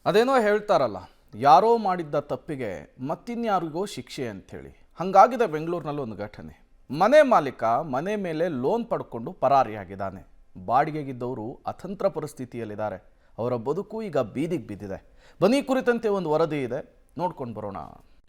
ಅದೇನೋ ಹೇಳ್ತಾರಲ್ಲ, ಯಾರೋ ಮಾಡಿದ್ದ ತಪ್ಪಿಗೆ ಮತ್ತಿನ್ಯಾರಿಗೋ ಶಿಕ್ಷೆ ಅಂಥೇಳಿ. ಹಾಗಾಗಿದೆ ಬೆಂಗಳೂರಿನಲ್ಲಿ ಒಂದು ಘಟನೆ. ಮನೆ ಮಾಲೀಕ ಮನೆ ಮೇಲೆ ಲೋನ್ ಪಡ್ಕೊಂಡು ಪರಾರಿಯಾಗಿದ್ದಾನೆ. ಬಾಡಿಗೆಗಿದ್ದವರು ಅತಂತ್ರ ಪರಿಸ್ಥಿತಿಯಲ್ಲಿದ್ದಾರೆ. ಅವರ ಬದುಕು ಈಗ ಬೀದಿಗೆ ಬಿದ್ದಿದೆ. ಬನ್ನಿ, ಕುರಿತಂತೆ ಒಂದು ವರದಿ ಇದೆ, ನೋಡ್ಕೊಂಡು ಬರೋಣ.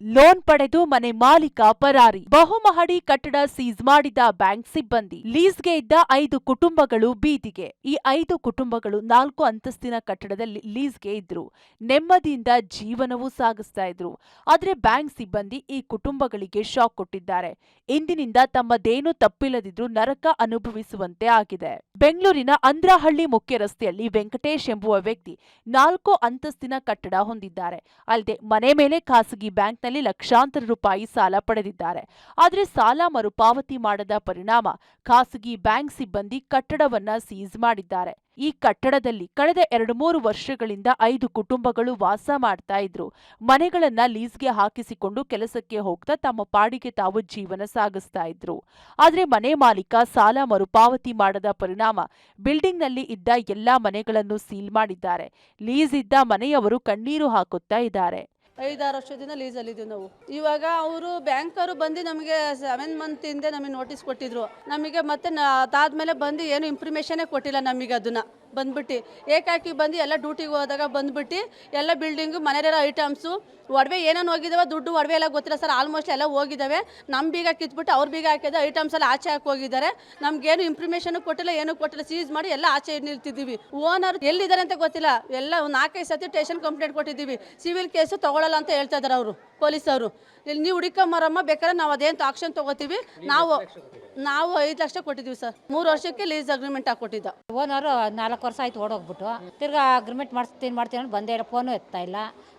ಲೋನ್ ಪಡೆದು ಮನೆ ಮಾಲೀಕ ಪರಾರಿ. ಬಹುಮಹಡಿ ಕಟ್ಟಡ ಸೀಸ್ ಮಾಡಿದ ಬ್ಯಾಂಕ್ ಸಿಬ್ಬಂದಿ. ಲೀಸ್ಗೆ ಇದ್ದ 5 ಕುಟುಂಬಗಳು ಬೀದಿಗೆ. ಈ 5 ಕುಟುಂಬಗಳು 4 ಅಂತಸ್ತಿನ ಕಟ್ಟಡದಲ್ಲಿ ಲೀಸ್ಗೆ ಇದ್ರು. ನೆಮ್ಮದಿಯಿಂದ ಜೀವನವೂ ಸಾಗಿಸ್ತಾ ಇದ್ರು. ಆದ್ರೆ ಬ್ಯಾಂಕ್ ಸಿಬ್ಬಂದಿ ಈ ಕುಟುಂಬಗಳಿಗೆ ಶಾಕ್ ಕೊಟ್ಟಿದ್ದಾರೆ. ಇಂದಿನಿಂದ ತಮ್ಮದೇನೂ ತಪ್ಪಿಲ್ಲದಿದ್ರು ನರಕ ಅನುಭವಿಸುವಂತೆ ಆಗಿದೆ. ಬೆಂಗಳೂರಿನ ಅಂದ್ರಹಳ್ಳಿ ಮುಖ್ಯ ರಸ್ತೆಯಲ್ಲಿ ವೆಂಕಟೇಶ್ ಎಂಬುವ ವ್ಯಕ್ತಿ 4 ಅಂತಸ್ತಿನ ಕಟ್ಟಡ ಹೊಂದಿದ್ದಾರೆ. ಅಲ್ಲದೆ ಮನೆ ಮೇಲೆ ಖಾಸಗಿ ಬ್ಯಾಂಕ್ ನಲ್ಲಿ ಲಕ್ಷಾಂತರ ರೂಪಾಯಿ ಸಾಲ ಪಡೆದಿದ್ದಾರೆ. ಆದರೆ ಸಾಲ ಮರುಪಾವತಿ ಮಾಡದ ಪರಿಣಾಮ ಖಾಸಗಿ ಬ್ಯಾಂಕ್ ಸಿಬ್ಬಂದಿ ಕಟ್ಟಡವನ್ನ ಸೀಸ್ ಮಾಡಿದ್ದಾರೆ. ಈ ಕಟ್ಟಡದಲ್ಲಿ ಕಳೆದ 2-3 ವರ್ಷಗಳಿಂದ 5 ಕುಟುಂಬಗಳು ವಾಸ ಮಾಡ್ತಾ ಇದ್ರು. ಮನೆಗಳನ್ನ ಲೀಸ್ಗೆ ಹಾಕಿಸಿಕೊಂಡು ಕೆಲಸಕ್ಕೆ ಹೋಗ್ತಾ ತಮ್ಮ ಪಾಡಿಗೆ ತಾವು ಜೀವನ ಸಾಗಿಸ್ತಾ ಇದ್ರು. ಆದ್ರೆ ಮನೆ ಮಾಲೀಕ ಸಾಲ ಮರುಪಾವತಿ ಮಾಡದ ಪರಿಣಾಮ ಬಿಲ್ಡಿಂಗ್ನಲ್ಲಿ ಇದ್ದ ಎಲ್ಲಾ ಮನೆಗಳನ್ನು ಸೀಲ್ ಮಾಡಿದ್ದಾರೆ. ಲೀಸ್ ಇದ್ದ ಮನೆಯವರು ಕಣ್ಣೀರು ಹಾಕುತ್ತಾ ಇದ್ದಾರೆ. 5-6 ವರ್ಷದಿಂದ ಲೀಸಲ್ಲಿದ್ದೀವಿ ನಾವು. ಇವಾಗ ಅವರು ಬ್ಯಾಂಕರು ಬಂದು ನಮಗೆ 7 ಮಂತ್ ಹಿಂದೆ ನಮಗೆ ನೋಟಿಸ್ ಕೊಟ್ಟಿದ್ರು. ನಮಗೆ ಮತ್ತೆ ಅದಾದ್ಮೇಲೆ ಬಂದು ಏನು ಇನ್ಫಾರ್ಮೇಷನ್ನೇ ಕೊಟ್ಟಿಲ್ಲ ನಮಗೆ. ಅದನ್ನ ಬಂದ್ಬಿಟ್ಟು ಏಕಾಕಿ ಬಂದು ಎಲ್ಲ ಡ್ಯೂಟಿಗೆ ಹೋದಾಗ ಬಂದ್ಬಿಟ್ಟು ಎಲ್ಲ ಬಿಲ್ಡಿಂಗು ಮನೆಯಲ್ಲಿರೋ ಐಟಮ್ಸು ಒಡವೆ ಏನೇನು ಹೋಗಿದ್ದಾವೆ, ದುಡ್ಡು ಒಡವೆ ಎಲ್ಲ ಗೊತ್ತಿಲ್ಲ ಸರ್. ಆಲ್ಮೋಸ್ಟ್ ಎಲ್ಲ ಹೋಗಿದ್ದಾವೆ. ನಮ್ಮ ಬೀಗ ಕಿತ್ಬಿಟ್ಟು ಅವ್ರ ಬೀಗ ಹಾಕಿದ ಐಟಮ್ಸ್ ಎಲ್ಲ ಆಚೆ ಹಾಕಿ ಹೋಗಿದ್ದಾರೆ. ನಮ್ಗೇನು ಇನ್ಫಾರ್ಮೇಷನ್ ಕೊಟ್ಟಿಲ್ಲ, ಏನು ಕೊಟ್ಟಿಲ್ಲ. ಸೀಸ್ ಮಾಡಿ ಎಲ್ಲ ಆಚೆ ನಿಲ್ತಿದ್ದೀವಿ. ಓನರ್ ಎಲ್ಲಿದ್ದಾರೆ ಅಂತ ಗೊತ್ತಿಲ್ಲ. ಎಲ್ಲ 4-5 ಸತಿ ಸ್ಟೇಷನ್ ಕಂಪ್ಲೇಂಟ್ ಕೊಟ್ಟಿದ್ದೀವಿ. ಸಿವಿಲ್ ಕೇಸು ತಗೊಳ್ಳಲ್ಲ ಅಂತ ಹೇಳ್ತಾ ಇದ್ದಾರೆ ಅವರು, ಪೊಲೀಸವರು. ಇಲ್ಲಿ ನೀವು ಹುಡುಕಮ್ಮರಮ್ಮ, ಬೇಕಾದ್ರೆ ನಾವು ಅದೇನು ಆಕ್ಷನ್ ತಗೋತೀವಿ. ನಾವು 5 ಲಕ್ಷ ಕೊಟ್ಟಿದ್ದೀವಿ ಸರ್. 3 ವರ್ಷಕ್ಕೆ ಲೀಸ್ ಅಗ್ರಿಮೆಂಟ್ ಹಾಕೊಟ್ಟಿದ್ದ ಓನರು 4 ವರ್ಷ ಆಯ್ತು ಓಡೋಗ್ಬಿಟ್ಟು. ತಿರ್ಗಾ ಅಗ್ರಿಮೆಂಟ್ ಮಾಡ್ತೀನಿ ಅಂತ ಬಂದೇ ಇಲ್ಲ. ಫೋನು ಎತ್ತಾ ಇಲ್ಲ,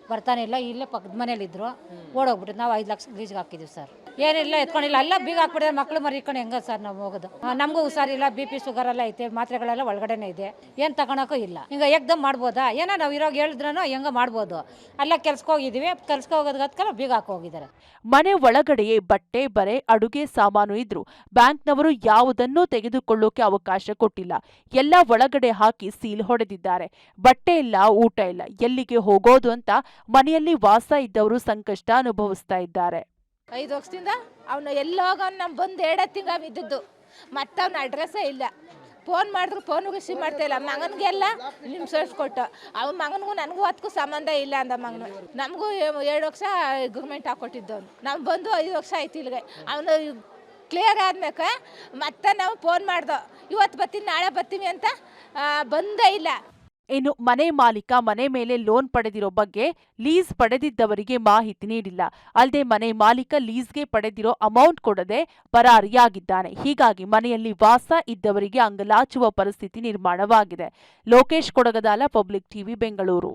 ಬರ್ತಾನೆ ಇಲ್ಲ. ಇಲ್ಲೇ ಪಕ್ಕದ ಮನೇಲಿ ಇದ್ರು, ಓಡೋಗ್ಬಿಟ್ಟು ನಾವು 5 ಲಕ್ಷ ಲೀಸ್ಗೆ ಹಾಕಿದ್ದೀವಿ ಸರ್. ಏನಿಲ್ಲ, ಎತ್ಕೊಂಡಿಲ್ಲ, ಎಲ್ಲ ಬೀಗ ಹಾಕ್ಬಿಟ್ಟಿದ್ರೆ ಮಕ್ಕಳು ಮರಿ ಇಟ್ಕೊಂಡು ಹೆಂಗ ಸರ್ ನಾವು ಹೋಗೋದು? ನಮಗೂ ಹುಷಾರಿಲ್ಲ, BP ಶುಗರ್ ಎಲ್ಲ ಐತೆ, ಮಾತ್ರೆಗಳೆಲ್ಲ ಒಳಗಡೆನೇ ಇದೆ. ಏನು ತಗೊಳಕ್ಕೂ ಇಲ್ಲ. ಹಿಂಗೆ ಏಕ್ದಮ್ ಮಾಡ್ಬೋದಾ? ಏನೋ ನಾವು ಇರೋಗ ಹೇಳಿದ್ರೂ ಹೆಂಗ ಮಾಡ್ಬೋದು. ಅಲ್ಲ ಕೆಲ್ಸಕ್ಕೆ ಹೋಗಿದ್ದೀವಿ, ಕೆಲ್ಸಕ್ಕೆ ಹೋಗೋದಕ್ಕೆಲ್ಲ ಬೀಗ ಹಾಕಿ ಹೋಗಿದ್ದಾರೆ. ಮನೆ ಒಳಗಡೆಯೇ ಬಟ್ಟೆ, ಬರೆ, ಅಡುಗೆ ಸಾಮಾನು ಇದ್ರು ಬ್ಯಾಂಕ್ನವರು ಯಾವುದನ್ನೂ ತೆಗೆದುಕೊಳ್ಳೋಕೆ ಅವಕಾಶ ಕೊಟ್ಟಿಲ್ಲ. ಎಲ್ಲ ಒಳಗಡೆ ಹಾಕಿ ಸೀಲ್ ಹೊಡೆದಿದ್ದಾರೆ. ಬಟ್ಟೆ ಇಲ್ಲ, ಊಟ ಇಲ್ಲ, ಎಲ್ಲಿಗೆ ಹೋಗೋದು ಅಂತ ಮನೆಯಲ್ಲಿ ವಾಸ ಇದ್ದವರು ಸಂಕಷ್ಟ ಅನುಭವಿಸ್ತಾ ಇದ್ದಾರೆ. 5 ವರ್ಷದಿಂದ ಅವನು ಎಲ್ಲೋಗ ನಮ್ಮ ಬಂದು 2 ತಿಂಗಳು ಇದ್ದದ್ದು. ಮತ್ತೆ ಅವನ ಅಡ್ರೆಸ್ಸೇ ಇಲ್ಲ. ಫೋನ್ ಮಾಡಿದ್ರು ಫೋನಿಗೆ ರಿಸೀವ್ ಮಾಡ್ತಾ ಇಲ್ಲ. ಮಗನಿಗೆಲ್ಲ ನಿಮ್ಮ ಸೇರಿಸ್ಕೊಟ್ಟು ಅವ್ನ ಮಗನಿಗೂ ನನಗೂ ಅದಕ್ಕೂ ಸಂಬಂಧ ಇಲ್ಲ ಅಂದ ಮಗನು. ನಮಗೂ 2 ವರ್ಷ ಗೌರ್ಮೆಂಟ್ ಹಾಕೊಟ್ಟಿದ್ದವನು. ನಾವು ಬಂದು 5 ವರ್ಷ ಆಯ್ತು ಇಲ್ಲಿಗೆ. ಅವನು ಕ್ಲಿಯರ್ ಆದ್ಮೇಲೆ ಮತ್ತೆ ನಾವು ಫೋನ್ ಮಾಡ್ದೋ, ಇವತ್ತು ಬರ್ತೀನಿ ನಾಳೆ ಬರ್ತೀವಿ ಅಂತ ಬಂದೇ ಇಲ್ಲ. ಇನ್ನು ಮನೆ ಮಾಲೀಕ ಮನೆ ಮೇಲೆ ಲೋನ್ ಪಡೆದಿರೋ ಬಗ್ಗೆ ಲೀಸ್ ಪಡೆದಿದ್ದವರಿಗೆ ಮಾಹಿತಿ ನೀಡಿಲ್ಲ. ಅಲ್ಲದೆ ಮನೆ ಮಾಲೀಕ ಲೀಸ್ಗೆ ಪಡೆದಿರೋ ಅಮೌಂಟ್ ಕೊಡದೆ ಪರಾರಿಯಾಗಿದ್ದಾನೆ. ಹೀಗಾಗಿ ಮನೆಯಲ್ಲಿ ವಾಸ ಇದ್ದವರಿಗೆ ಅಂಗಲಾಚುವ ಪರಿಸ್ಥಿತಿ ನಿರ್ಮಾಣವಾಗಿದೆ. Lokesh Kodagadala, public TV, Bengaluru.